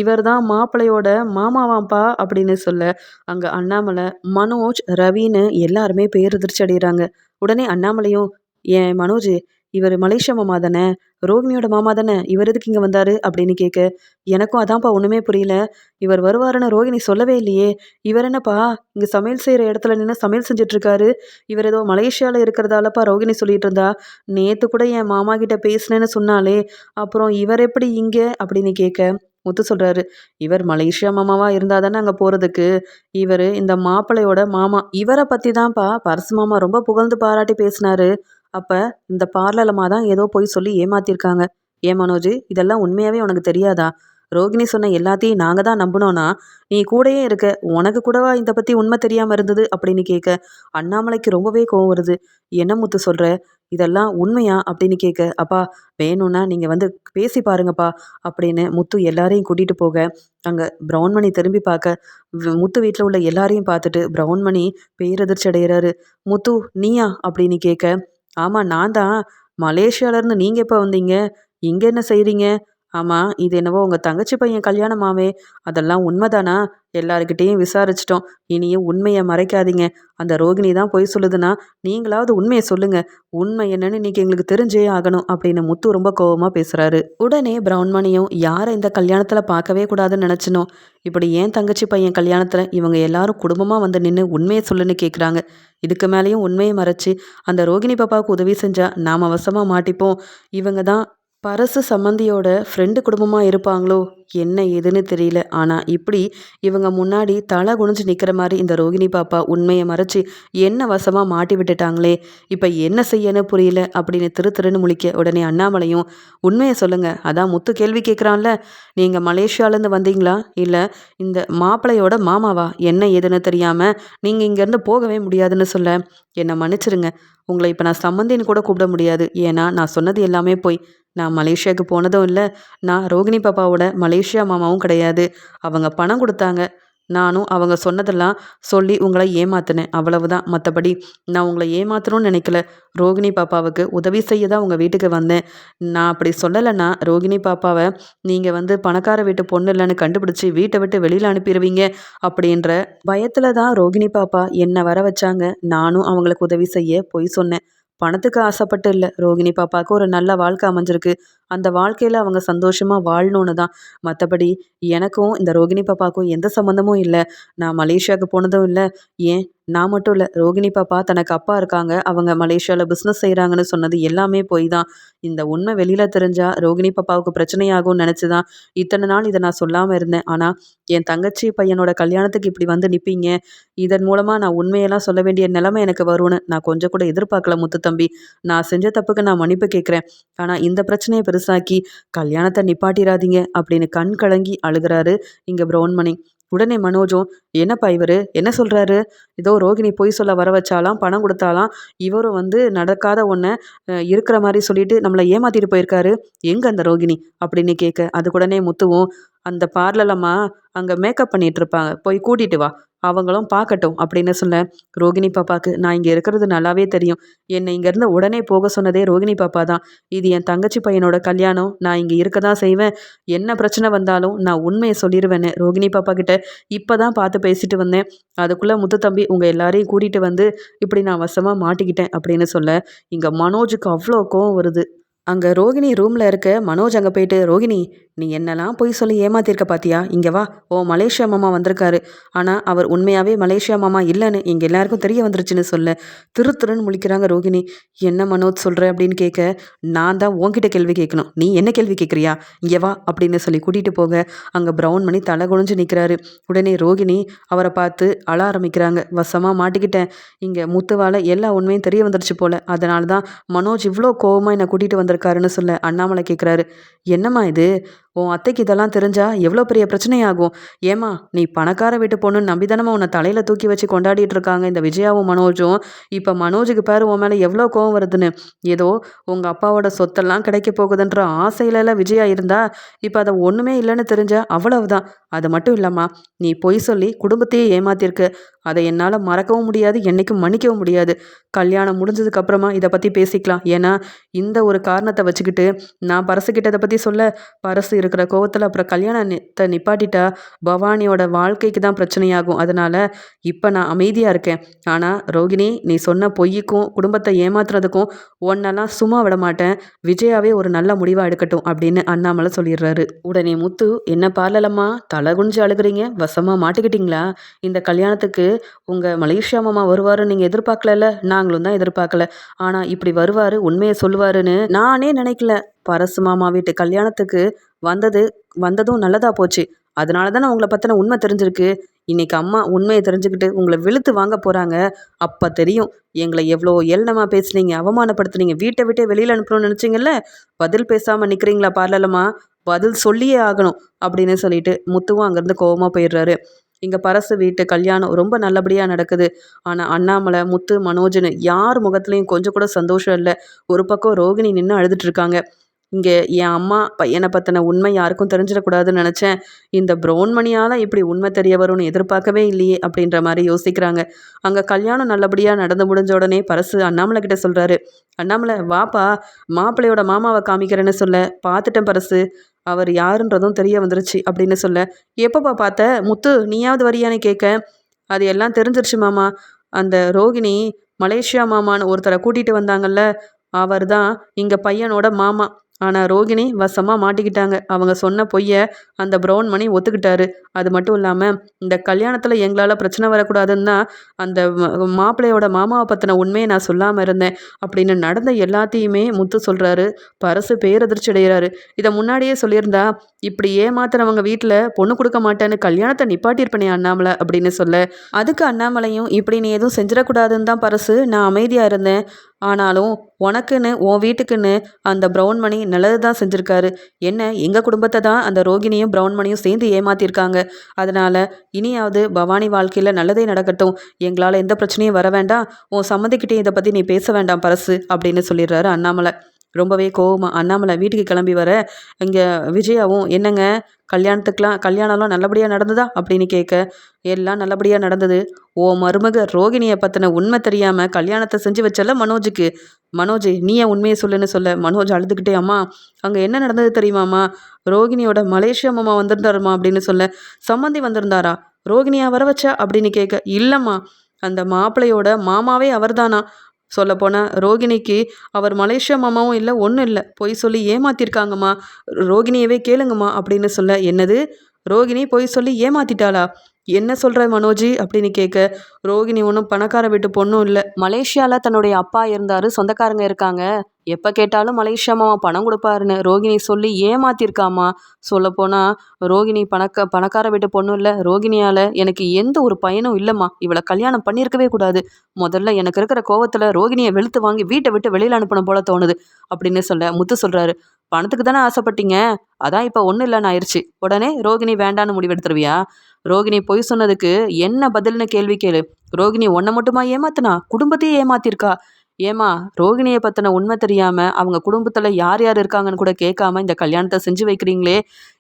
இவர் தான் மாப்பிள்ளையோட மாமாவாம்ப்பா அப்படின்னு சொல்ல, அங்க அண்ணாமலை, மனோஜ், ரவின்னு எல்லாருமே பேரதிர்ச்சி அடையறாங்க. உடனே அண்ணாமலையும், ஏன் மனோஜ், இவர் மலேசியா மாமா தானே? ரோகிணியோட மாமா தானே? இவர் எதுக்கு இங்க வந்தாரு அப்படின்னு கேட்க, எனக்கும் அதான்ப்பா ஒண்ணுமே புரியல. இவர் வருவாருன்னு ரோகிணி சொல்லவே இல்லையே. இவர் என்னப்பா இங்க சமையல் செய்யற இடத்துல நின்னு சமையல் செஞ்சுட்டு இருக்காரு. இவர் ஏதோ மலேசியால இருக்கிறதாலப்பா ரோகிணி சொல்லிட்டு இருந்தா. நேத்து கூட என் மாமா கிட்ட பேசினேன்னு சொன்னாலே. அப்புறம் இவர் எப்படி இங்க அப்படின்னு கேட்க, முத்து சொல்றாரு, இவர் மலேசியா மாமாவா இருந்தா தானே அங்க போறதுக்கு. இவரு இந்த மாப்பிள்ளையோட மாமா. இவரை பத்தி தான்ப்பா பரசு மாமா ரொம்ப புகழ்ந்து பாராட்டி பேசினாரு. அப்ப இந்த பார்லலம்மா தான் ஏதோ பொய் சொல்லி ஏமாத்திருக்காங்க. ஏன் மனோஜ், இதெல்லாம் உண்மையாவே உனக்கு தெரியாதா? ரோகிணி சொன்ன எல்லாத்தையும் நாங்க தான் நம்பினோம்னா, நீ கூடயே இருக்க. உனக்கு கூடவா இத பத்தி உண்மை தெரியாம இருந்தது அப்படின்னு கேட்க, அண்ணாமலைக்கு ரொம்பவே கோவம் வருது. என்ன முத்து சொல்ற? இதெல்லாம் உண்மையா அப்படின்னு கேட்க, அப்பா வேணும்னா நீங்க வந்து பேசி பாருங்கப்பா அப்படின்னு முத்து எல்லாரையும் கூட்டிட்டு போக, அங்க பிரவுன்மணி திரும்பி பார்க்க, முத்து வீட்ல உள்ள எல்லாரையும் பார்த்துட்டு பிரவுன்மணி பேரதிர்ச்சி அடைகிறாரு. முத்து நீயா அப்படின்னு கேட்க, ஆமா நான் தான். மலேசியால இருந்து நீங்க எப்ப வந்தீங்க? இங்க என்ன செய்றீங்க? ஆமா, இது என்னவோ உங்க தங்கச்சி பையன் கல்யாணமாமே. அதெல்லாம் உண்மைதானா? எல்லார்கிட்டயும் விசாரிச்சுட்டோம். இனியும் உண்மைய மறைக்காதீங்க. அந்த ரோகிணி தான் பொய் சொல்லுதுன்னா, நீங்களாவது உண்மைய சொல்லுங்க. உண்மை என்னன்னு இன்னைக்கு எங்களுக்கு தெரிஞ்சே ஆகணும் அப்படின்னு முத்து ரொம்ப கோவமா பேசுறாரு. உடனே பிரவுன்மணியும் யார இந்த கல்யாணத்துல பார்க்கவே கூடாதுன்னு நினைச்சனோ, இப்படி ஏன் தங்கச்சி பையன் கல்யாணத்துல இவங்க எல்லாரும் குடும்பமா வந்து நின்னு உண்மைய சொல்லுன்னு கேட்குறாங்க. இதுக்கு மேலேயும் உண்மைய மறைச்சு அந்த ரோகிணி பாப்பாவுக்கு உதவி செஞ்சா நாம வசமா மாட்டிப்போம். இவங்க தான் பரசு சம்மந்தியோட ஃப்ரெண்டு குடும்பமா இருப்பாங்களோ? என்ன ஏதுன்னு தெரியல. ஆனா, இப்படி இவங்க முன்னாடி தல குனிஞ்சு நிக்கிற மாரி இந்த ரோகிணி பாப்பா உண்மைய மறைச்சு என்ன வசமா மாட்டி விட்டுட்டாங்களே! இப்ப என்ன செய்யன்னு புரியல அப்படின்னு திரு திருன்னு முழிக்க, உடனே அண்ணாமலையும், "உண்மைய சொல்லுங்க. அதான் முத்து கேள்வி கேட்குறான்ல. நீங்க மலேசியாலேருந்து வந்தீங்களா? இல்ல இந்த மாப்பிள்ளையோட மாமாவா? என்ன ஏதுன்னு தெரியாம நீங்க இங்கேருந்து போகவே முடியாதுன்னு சொல்ல, என்ன மன்னிச்சிடுங்க. உங்கள இப்ப நான் சம்மந்தின்னு கூட கூப்பிட முடியாது. ஏன்னா, நான் சொன்னது எல்லாமே பொய். நான் மலேசியாவுக்கு போனதும் இல்ல. நான் ரோகிணி பாப்பாவோட மலேசியா மாமாவும் கிடையாது. அவங்க பணம் குடுத்தாங்க. நானும் அவங்க சொன்னதெல்லாம் சொல்லி உங்கள ஏமாத்துனேன். அவ்வளவுதான். மத்தபடி நான் உங்கள ஏமாத்தணும்னு நினைக்கல. ரோகிணி பாப்பாவுக்கு உதவி செய்ய தான் உங்க வீட்டுக்கு வந்தேன். நான் அப்படி சொல்லலைன்னா, ரோகிணி பாப்பாவ நீங்க வந்து பணக்கார வீட்டு பொண்ணு இல்லன்னு கண்டுபிடிச்சு வீட்ட விட்டு வெளியில அனுப்பிருவீங்க அப்படின்ற பயத்துல தான் ரோகிணி பாப்பா என்ன வர வச்சாங்க. நானும் அவங்களுக்கு உதவி செய்ய பொய் சொன்னேன். பணத்துக்கு ஆசைப்பட்டு இல்ல. ரோகிணி பாப்பாவுக்கு ஒரு நல்ல வாழ்க்கை அமைஞ்சிருக்கு. அந்த வாழ்க்கையில அவங்க சந்தோஷமா வாழணும்னு தான். மத்தபடி எனக்கும் இந்த ரோகிணி பாப்பாவுக்கும் எந்த சம்மந்தமும் இல்ல. நான் மலேசியாவுக்கு போனதும் இல்ல. ஏன் நான் மட்டும் இல்ல. ரோகிணி பாப்பா தனக்கு அப்பா இருக்காங்க. அவங்க மலேசியால பிசினஸ் செய்றாங்கன்னு சொன்னது எல்லாமே பொய் தான். இந்த உண்மை வெளியில தெரிஞ்சா ரோகிணி பாப்பாவுக்கு பிரச்சனையாகும்னு நெனச்சு தான் இத்தன நாள் இத நான் சொல்லாம இருந்தேன். ஆனா, என் தங்கச்சி பையனோட கல்யாணத்துக்கு இப்படி வந்து நிப்பீங்க. இதன் மூலமா நான் உண்மையெல்லாம் சொல்ல வேண்டிய நிலைமை எனக்கு வரும்னு நான் கொஞ்சம் கூட எதிர்பார்க்கல முத்து தம்பி. நான் செஞ்ச தப்புக்கு நான் மன்னிப்பு கேட்கிறேன். ஆனா, இந்த பிரச்சனைய பெருசாக்கி கல்யாணத்த நிப்பாட்டிறாதீங்க அப்படின்னு கண் கலங்கி அழுகுறாரு இங்க பிரவுன்மணி. உடனே மனோஜும், "என்னப்பா இவரு? என்ன சொல்றாரு? ஏதோ ரோகிணி பொய் சொல்ல வர வச்சாளாம், பணம் குடுத்தாளாம். இவரும் வந்து நடக்காத ஒண்ண இருக்கிற மாரி சொல்லிட்டு நம்மள ஏமாத்திட்டு போயிருக்காரு. எங்க அந்த ரோகிணி?" அப்படின்னு கேட்க, அதுக்கு உடனே முத்துவும், "அந்த பார்லர்லம்மா அங்க மேக்கப் பண்ணிட்டு இருப்பாங்க. போய் கூட்டிட்டு வா. அவங்களும் பார்க்கட்டும்." அப்படின்னு சொல்ல, ரோகிணி பாப்பாக்கு நான் இங்க இருக்கிறது நல்லாவே தெரியும். என்னை இங்கேருந்து உடனே போக சொன்னதே ரோகிணி பாப்பா தான். இது என் தங்கச்சி பையனோட கல்யாணம். நான் இங்க இருக்க தான் செய்வேன். என்ன பிரச்சனை வந்தாலும் நான் உண்மைய சொல்லிருவேன்னு ரோகிணி பாப்பா கிட்ட இப்ப தான் பார்த்து பேசிட்டு வந்தேன். அதுக்குள்ள முத்து தம்பி உங்க எல்லாரையும் கூட்டிட்டு வந்து இப்படி நான் வசமா மாட்டிக்கிட்டேன் அப்படின்னு சொல்ல, இங்க மனோஜுக்கு அவ்ளோ கோவம் வருது. அங்க ரோகிணி ரூம்ல இருக்க மனோஜ் அங்க போயிட்டு, "ரோகிணி, நீ என்னலாம் பொய் சொல்லி ஏமாத்தியிருக்க பாத்தியா? இங்க வா. உன் மலேசியா மாமா வந்திருக்காரு. ஆனா, அவர் உண்மையாவே மலேசியா மாமா இல்லன்னு எங்க எல்லாருக்கும் தெரிய வந்துருச்சுன்னு" சொல்ல, திரு திருன்னு முழிக்கிறாங்க ரோகிணி. "என்ன மனோஜ் சொல்ற?" அப்படின்னு கேட்க, "நான் தான் உன்கிட்ட கேள்வி கேட்கணும். நீ என்ன கேள்வி கேட்குறியா? இங்க வா" அப்படின்னு சொல்லி கூட்டிட்டு போக, அங்க பிரவுன் மணி தலை குனிஞ்சு நிக்கிறாரு. உடனே ரோகிணி அவர பார்த்து அழ ஆரம்பிக்கிறாங்க. "வசமா மாட்டிக்கிட்டேன். இங்க முத்துவால எல்லா உண்மையும் தெரிய வந்துருச்சு போல. அதனால தான் மனோஜ் இவ்ளோ கோவமா என்ன கூட்டிட்டு வந்திருக்காருன்னு" சொல்ல, அண்ணாமலை கேட்குறாரு, "என்னம்மா இது? உன் அத்தைக்கு இதெல்லாம் தெரிஞ்சா எவ்வளோ பெரிய பிரச்சனையாகும். ஏம்மா நீ பணக்கார வீட்டு பொண்ணுன்னு நம்பி தானம்மா உன்னை தலையில தூக்கி வச்சு கொண்டாடிட்டு இருக்காங்க இந்த விஜயாவும் மனோஜும். இப்போ மனோஜுக்கு பாரு உன் மேலே எவ்வளோ கோவம் வருதுன்னு. ஏதோ உங்கள் அப்பாவோட சொத்தெல்லாம் கிடைக்க போகுதுன்ற ஆசையில விஜயா இருந்தா இப்போ அதை ஒன்றுமே இல்லைன்னு தெரிஞ்சா அவ்வளவுதான். அது மட்டும் இல்லம்மா, நீ பொய் சொல்லி குடும்பத்தையே ஏமாத்திருக்க. அதை என்னால் மறக்கவும் முடியாது, என்னைக்கும் மன்னிக்கவும் முடியாது. கல்யாணம் முடிஞ்சதுக்கு அப்புறமா இதை பற்றி பேசிக்கலாம். ஏன்னா இந்த ஒரு காரணத்தை வச்சுக்கிட்டு நான் பரசுக்கிட்ட இதை பற்றி சொல்ல, பரசு இருக்கிற கோவத்துல அப்புறம் கல்யாணத்த நிப்பாட்டிட்டா பவானியோட வாழ்க்கைக்கு தான் பிரச்சனையாகும். அதனால இப்ப நான் அமைதியா இருக்கேன். ஆனா ரோகிணி, நீ சொன்ன பொய்யுக்கும் குடும்பத்தை ஏமாத்துறதுக்கும் உன்னெல்லாம் சும்மா விட மாட்டேன். விஜயாவே ஒரு நல்ல முடிவா எடுக்கட்டும் அப்படின்னு அண்ணாமலை சொல்லிடுறாரு. உடனே முத்து, என்ன பார்லலம்மா தலை குனிஞ்சு அழுகுறீங்க? வசமா மாட்டிக்கிட்டீங்களா? இந்த கல்யாணத்துக்கு உங்க மலேசியா மாமா வருவாருன்னு நீங்க எதிர்பார்க்கல. நாங்களும் தான் எதிர்பார்க்கல. ஆனா இப்படி வருவாரு, உண்மையை சொல்லுவாருன்னு நானே நினைக்கல. பரசு மாமா வீட்டு கல்யாணத்துக்கு வந்தது வந்ததும் நல்லதா போச்சு. அதனால தானே உங்கள பத்தின உண்மை தெரிஞ்சிருக்கு. இன்னைக்கு அம்மா உண்மைய தெரிஞ்சுக்கிட்டு உங்கள வெளுத்து வாங்க போறாங்க. அப்ப தெரியும். எங்கள எவ்வளோ ஏளனமா பேசுனீங்க, அவமானப்படுத்துனீங்க, வீட்ட விட்டே வெளியில அனுப்பணும்னு நினைச்சீங்கல்ல? பதில் பேசாம நிக்கிறீங்களா பார்லலம்மா? பதில் சொல்லியே ஆகணும் அப்படின்னு சொல்லிட்டு முத்துவும் அங்கேருந்து கோவமா போயிடுறாரு. இங்க பரசு வீட்டு கல்யாணம் ரொம்ப நல்லபடியா நடக்குது. ஆனா அண்ணாமலை, முத்து, மனோஜ்னு யார் முகத்துலயும் கொஞ்சம் கூட சந்தோஷம் இல்ல. ஒரு பக்கம் ரோகிணி நின்னு அழுதுட்டு இருக்காங்க. இங்கே என் அம்மா பையனை பற்றின உண்மை யாருக்கும் தெரிஞ்சிடக்கூடாதுன்னு நினச்சேன். இந்த ப்ரௌன் மணியால் இப்படி உண்மை தெரிய வரும்னு எதிர்பார்க்கவே இல்லையே அப்படின்ற மாதிரி யோசிக்கிறாங்க. அங்கே கல்யாணம் நல்லபடியாக நடந்து முடிஞ்ச உடனே பரசு அண்ணாமலை கிட்ட சொல்கிறாரு. அண்ணாமலை வாப்பா, மாப்பிள்ளையோட மாமாவை காமிக்கிறேன்னு சொல்ல, பார்த்துட்டேன் பரசு, அவர் யாருன்றதும் தெரிய வந்துருச்சு அப்படின்னு சொல்ல, எப்பப்பா பார்த்த முத்து, நீயாவது வரியான்னு கேட்க, அது எல்லாம் தெரிஞ்சிருச்சு மாமா. அந்த ரோகிணி மலேசியா மாமான்னு ஒருத்தரை கூட்டிகிட்டு வந்தாங்கல்ல, அவர் தான் இங்கே பையனோட மாமா. ஆனால் ரோகிணி வசமாக மாட்டிக்கிட்டாங்க. அவங்க சொன்ன பொய்யை அந்த ப்ரௌன் மணி ஒத்துக்கிட்டாரு. அது மட்டும் இல்லாமல் இந்த கல்யாணத்தில் எங்களால் பிரச்சனை வரக்கூடாதுன்னு தான் அந்த மாப்பிள்ளையோட மாமாவை பற்றின உண்மையை நான் சொல்லாமல் இருந்தேன் அப்படின்னு நடந்த எல்லாத்தையுமே முத்து சொல்கிறாரு. பரசு பேரதிர்ச்சி அடைகிறாரு. இதை முன்னாடியே சொல்லியிருந்தா இப்படி ஏமாத்துறவங்க வீட்டில் பொண்ணு கொடுக்க மாட்டேன்னு கல்யாணத்தை நிப்பாட்டியிருப்பேனே அண்ணாமலை அப்படின்னு சொல்ல, அதுக்கு அண்ணாமலையும் இப்படி நீ எதுவும் செஞ்சிடக்கூடாதுன்னு தான் பரசு நான் அமைதியாக இருந்தேன். ஆனாலும் உனக்குன்னு உன் வீட்டுக்குன்னு அந்த ப்ரௌன் மணி நல்லது தான் செஞ்சுருக்காரு. என்ன எங்கள் குடும்பத்தை தான் அந்த ரோகிணியும் ப்ரௌன் மணியும் சேர்ந்து ஏமாற்றிருக்காங்க. அதனால் இனியாவது பவானி வாழ்க்கையில் நல்லதே நடக்கட்டும், எங்களால் எந்த பிரச்சனையும் வர வேண்டாம், உன் சம்மந்திக்கிட்டே இதை பற்றி நீ பேச வேண்டாம் பரசு அப்படின்னு சொல்லிடுறாரு அண்ணாமலை. ரொம்பவே கோவமாக அண்ணாமலை வீட்டுக்கு கிளம்பி வர, இங்கே விஜயாவும் என்னங்க கல்யாணம்லாம் நல்லபடியாக நடந்ததா அப்படின்னு கேட்க, எல்லாம் நல்லபடியாக நடந்தது. ஓ மருமக ரோகிணியை பற்றின உண்மை தெரியாமல் கல்யாணத்தை செஞ்சு வச்சல மனோஜுக்கு. மனோஜ் நீ ஏன் உண்மையை சொல்லுன்னு சொல்ல, மனோஜ் அழுதுகிட்டே, அம்மா அங்கே என்ன நடந்தது தெரியுமாம்மா, ரோகிணியோட மலேசியா மாமா வந்திருந்தாருமா அப்படின்னு சொல்ல, சம்மந்தி வந்திருந்தாரா, ரோகிணியா வர வச்சா அப்படின்னு கேட்க, இல்லைம்மா அந்த மாப்பிள்ளையோட மாமாவே அவர்தானா. சொல்லப்போனால் ரோகிணிக்கு அவர் மலேசியா மாமாவும் இல்லை, ஒன்றும் இல்லை, பொய் சொல்லி ஏமாத்திருக்காங்கம்மா, ரோகிணியவே கேளுங்கம்மா அப்படின்னு சொல்ல, என்னது ரோகிணி பொய் சொல்லி ஏமாத்திட்டாளா, என்ன சொல்கிற மனோஜி அப்படின்னு கேட்க, ரோகிணி ஒன்றும் பணக்கார வீட்டு பொண்ணும் இல்லை, மலேசியாவில் தன்னுடைய அப்பா இருந்தார், சொந்தக்காரங்க இருக்காங்க, எப்போ கேட்டாலும் மலேசியா மாமா பணம் கொடுப்பாருன்னு ரோகிணி சொல்லி ஏமாத்திருக்காமா. சொல்லப்போனால் ரோகிணி பணக்கார வீட்டு பொண்ணும் இல்லை, ரோகிணியால் எனக்கு எந்த ஒரு பயனும் இல்லைம்மா, இவளை கல்யாணம் பண்ணியிருக்கவே கூடாது, முதல்ல எனக்கு இருக்கிற கோவத்தில் ரோகிணியை வெளுத்து வாங்கி வீட்டை விட்டு வெளியில் அனுப்பணும் போல தோணுது அப்படின்னு சொல்ல, முத்து சொல்கிறாரு, பணத்துக்கு தானே ஆசைப்பட்டீங்க, அதான் இப்போ ஒன்றும் இல்லைன்னு ஆயிடுச்சு, உடனே ரோகிணி வேண்டான்னு முடிவெடுத்துருவியா, ரோகிணி பொய் சொன்னதுக்கு என்ன பதில்னு கேள்வி கேளு, ரோகிணி ஒன்றை மட்டுமா ஏமாத்தினா, குடும்பத்தையே ஏமாத்திருக்கா, ஏமா ரோகிணியை பற்றின உண்மை தெரியாமல் அவங்க குடும்பத்தில் யார் யார் இருக்காங்கன்னு கூட கேட்காம இந்த கல்யாணத்தை செஞ்சு வைக்கிறீங்களே,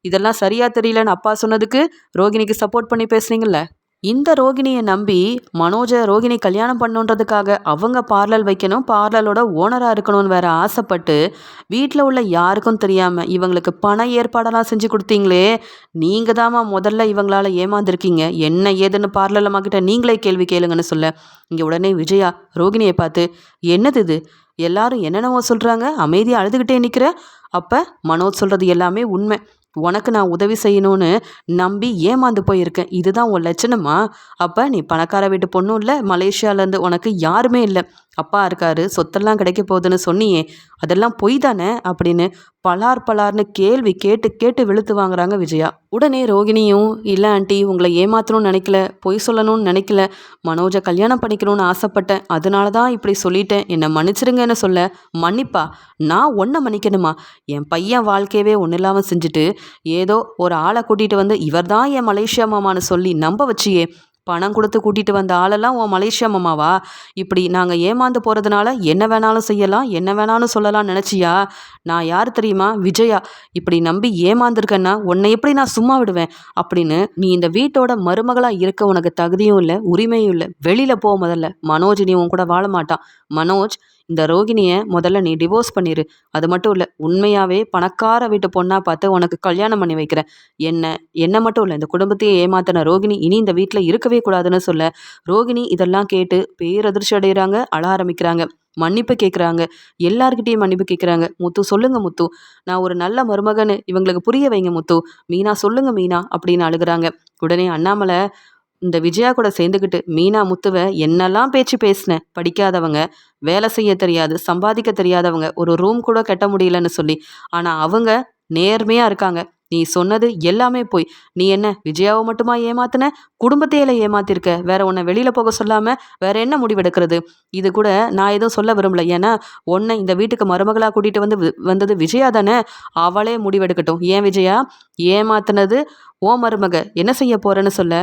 இதெல்லாம் சரியா தெரியலன்னு அப்பா சொன்னதுக்கு ரோகிணிக்கு சப்போர்ட் பண்ணி பேசுனீங்கல்ல, இந்த ரோகிணியை நம்பி மனோஜை ரோகிணி கல்யாணம் பண்ணுன்றதுக்காக அவங்க பார்லர் வைக்கணும், பார்லரோட ஓனராக இருக்கணும்னு வேற ஆசைப்பட்டு வீட்டில் உள்ள யாருக்கும் தெரியாமல் இவங்களுக்கு பண ஏற்பாடெல்லாம் செஞ்சு கொடுத்தீங்களே, நீங்கள் தாம்மா முதல்ல இவங்களால ஏமாந்துருக்கீங்க, என்ன ஏதுன்னு பார்லர் அம்மாக்கிட்ட நீங்களே கேள்வி கேளுங்கன்னு சொல்ல, இங்கே உடனே விஜயா ரோகிணியை பார்த்து, என்னது இது, எல்லாரும் என்னென்னவோ சொல்கிறாங்க, அமைதியாக அழுதுகிட்டே நிற்கிற, அப்போ மனோஜ் சொல்கிறது எல்லாமே உண்மை, உனக்கு நான் உதவி செய்யணும்னு நம்பி ஏமாந்து போயிருக்கேன், இதுதான் உன் லட்சணமா, அப்போ நீ பணக்கார வீட்டு பொண்ணும் இல்லை, மலேசியாவிலேருந்து உனக்கு யாருமே இல்லை, அப்பா இருக்காரு, சொத்தெல்லாம் கிடைக்க போகுதுன்னு சொன்னியே, அதெல்லாம் பொய் தானே அப்படின்னு பலார்னு கேள்வி கேட்டு கேட்டு வெளுத்து வாங்குறாங்க விஜயா. உடனே ரோகிணியும், இல்லை ஆண்டி உங்களை ஏமாத்தணும்னு நினைக்கல, பொய் சொல்லணும்னு நினைக்கல, மனோஜை கல்யாணம் பண்ணிக்கணும்னு ஆசைப்பட்டேன், அதனால தான் இப்படி சொல்லிட்டேன், என்னை மன்னிச்சிருங்கன்னு சொல்ல, மன்னிப்பா, நான் ஒன்றை மன்னிக்கணுமா, என் பையன் வாழ்க்கையவே ஒன்றும் இல்லாமல் செஞ்சுட்டு ஏதோ ஒரு ஆளை கூட்டிகிட்டு வந்து இவர் தான் என் மலேசியா மாமான்னு சொல்லி நம்ப வச்சியே, பணம் கொடுத்து கூட்டிகிட்டு வந்த ஆளெல்லாம் உன் மலேசியா மாமாவா, இப்படி நாங்கள் ஏமாந்து போகிறதுனால என்ன வேணாலும் செய்யலாம், என்ன வேணாலும் சொல்லலாம் நினச்சியா, நான் யார் தெரியுமா, விஜயா, இப்படி நம்பி ஏமாந்துருக்கேன்னா உன்னை எப்படி நான் சும்மா விடுவேன் அப்படின்னு, நீ இந்த வீட்டோட மருமகளாக இருக்க உனக்கு தகுதியும் இல்லை, உரிமையும் இல்லை, வெளியில் போ முதல்ல, மனோஜ் நீ உன் கூட வாழ மாட்டான், மனோஜ் இந்த ரோகிணியை முதல்ல நீ டிவோர்ஸ் பண்ணிடு, அது மட்டும் இல்லை உண்மையாகவே பணக்கார வீட்டு பொண்ணாக பார்த்து உனக்கு கல்யாணம் பண்ணி வைக்கிறேன், என்ன மட்டும் இல்லை இந்த குடும்பத்தையே ஏமாத்தின ரோகிணி இனி இந்த வீட்டில் இருக்கவே கூடாதுன்னு சொல்ல, ரோகிணி இதெல்லாம் கேட்டு பேரதிர்ச்சி அடைகிறாங்க, அழ ஆரம்பிக்கிறாங்க, மன்னிப்பு கேட்குறாங்க, எல்லார்கிட்டையும் மன்னிப்பு கேட்குறாங்க, முத்து சொல்லுங்க முத்து, நான் ஒரு நல்ல மருமகன்னு இவங்களுக்கு புரிய வைங்க முத்து, மீனா சொல்லுங்க மீனா அப்படின்னு அழுகிறாங்க. உடனே அண்ணாமலை இந்த விஜயா கூட சேர்ந்துக்கிட்டு மீனா முத்துவை என்னெல்லாம் பேச்சு பேசினேன், படிக்காதவங்க, வேலை செய்ய தெரியாது, சம்பாதிக்க தெரியாதவங்க, ஒரு ரூம் கூட கட்ட முடியலன்னு சொல்லி, ஆனால் அவங்க நேர்மையாக இருக்காங்க, நீ சொன்னது எல்லாமே போய், நீ என்ன விஜயாவை மட்டுமா ஏமாத்தின, குடும்பத்தையில ஏமாத்திருக்க, வேற உன்னை வெளியில் போக சொல்லாமல் வேற என்ன முடிவெடுக்கிறது, இது கூட நான் எதுவும் சொல்ல விரும்பல, ஏன்னா உன்னை இந்த வீட்டுக்கு மருமகளாக கூட்டிகிட்டு வந்தது விஜயா தானே, அவளே முடிவெடுக்கட்டும், ஏன் விஜயா ஏமாத்தினது ஓ மருமக என்ன செய்ய போறேன்னு சொல்ல,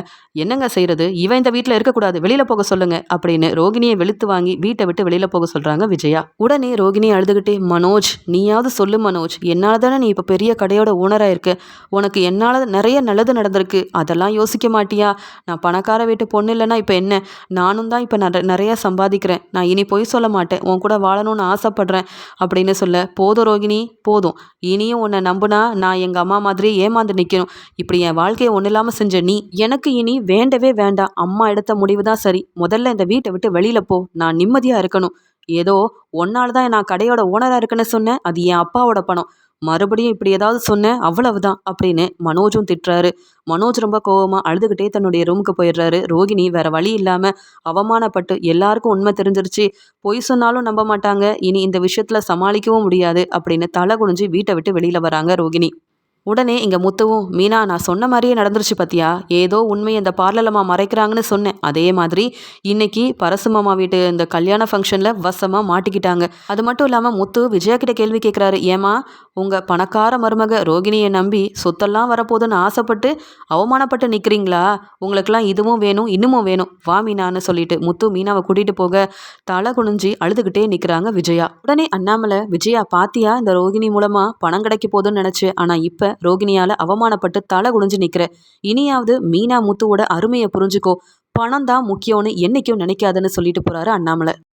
என்னங்க செய்யறது, இவன் இந்த வீட்ல இருக்கக்கூடாது, வெளியில போக சொல்லுங்க அப்படின்னு ரோகிணியை வெளுத்து வாங்கி வீட்டை விட்டு வெளியில போக சொல்றாங்க விஜயா. உடனே ரோகிணி அழுதுகிட்டே, மனோஜ் நீயாவது சொல்லு மனோஜ், என்னால தானே நீ இப்ப பெரிய கடையோட ஓனரா இருக்க, உனக்கு என்னால நிறைய நல்லது நடந்திருக்கு, அதெல்லாம் யோசிக்க மாட்டியா? நான் பணக்கார வீட்டு பொண்ணு இல்லைன்னா இப்ப என்ன, நானும் தான் இப்ப நிறைய சம்பாதிக்கிறேன், நான் இனி பொய் சொல்ல மாட்டேன், உன் கூட வாழணும்னு ஆசைப்படுறேன் அப்படின்னு சொல்ல, போதும் ரோகிணி போதும், இனியும் உன்னை நம்புனா நான் எங்க அம்மா மாதிரி ஏமாந்து நிக்கணும், இப்படி என் வாழ்க்கையை ஒன்றும் இல்லாமல் செஞ்ச நீ எனக்கு இனி வேண்டவே வேண்டாம், அம்மா எடுத்த முடிவு தான் சரி, முதல்ல இந்த வீட்டை விட்டு வெளியில போ, நான் நிம்மதியா இருக்கணும், ஏதோ ஒன்னால தான் நான் கடையோட ஓனரா இருக்குன்னு சொன்னேன், அது என் அப்பாவோட பணம், மறுபடியும் இப்படி ஏதாவது சொன்னேன் அவ்வளவுதான் அப்படின்னு மனோஜும் திட்டுறாரு. மனோஜ் ரொம்ப கோவமா அழுதுகிட்டே தன்னுடைய ரூமுக்கு போயிடுறாரு. ரோகிணி வேற வழி இல்லாம அவமானப்பட்டு எல்லாருக்கும் உண்மை தெரிஞ்சிருச்சு, பொய் சொன்னாலும் நம்ப மாட்டாங்க, இனி இந்த விஷயத்துல சமாளிக்கவும் முடியாது அப்படின்னு தலை குனிஞ்சு வீட்டை விட்டு வெளியில வராங்க ரோகிணி. உடனே இங்க முத்துவும், மீனா நான் சொன்ன மாதிரியே நடந்துருச்சு பாத்தியா, ஏதோ உண்மை இந்த பார்லர்லமா மறைக்கிறாங்கன்னு சொன்னேன், அதே மாதிரி இன்னைக்கு பரசு மாமா வீட்டு இந்த கல்யாண ஃபங்க்ஷன்ல வசமா மாட்டிக்கிட்டாங்க. அது மட்டும் இல்லாம முத்து விஜயா கிட்ட கேள்வி கேட்கிறாரு, ஏமா உங்க பணக்கார மருமக ரோகிணியை நம்பி சொத்தெல்லாம் வரப்போகுதுன்னு ஆசைப்பட்டு அவமானப்பட்டு நிக்கிறீங்களா, உங்களுக்கெல்லாம் இதுவும் வேணும் இன்னமும் வேணும், வா மீனான்னு சொல்லிட்டு முத்து மீனாவை கூட்டிட்டு போக தலை குனிஞ்சி அழுதுகிட்டே நிக்கிறாங்க விஜயா. உடனே அண்ணாமலை, விஜயா பாத்தியா இந்த ரோகிணி மூலமா பணம் கிடைக்க போதுன்னு நினைச்சு, ஆனா இப்ப ரோகிணியால அவமானப்பட்டு தலை குனிஞ்சு நிக்கிற, இனியாவது மீனா முத்துவோட அருமையை புரிஞ்சுக்கோ, பணம் தான் முக்கியம்னு என்னைக்கும் நினைக்காதுன்னு சொல்லிட்டு போறாரு அண்ணாமலை.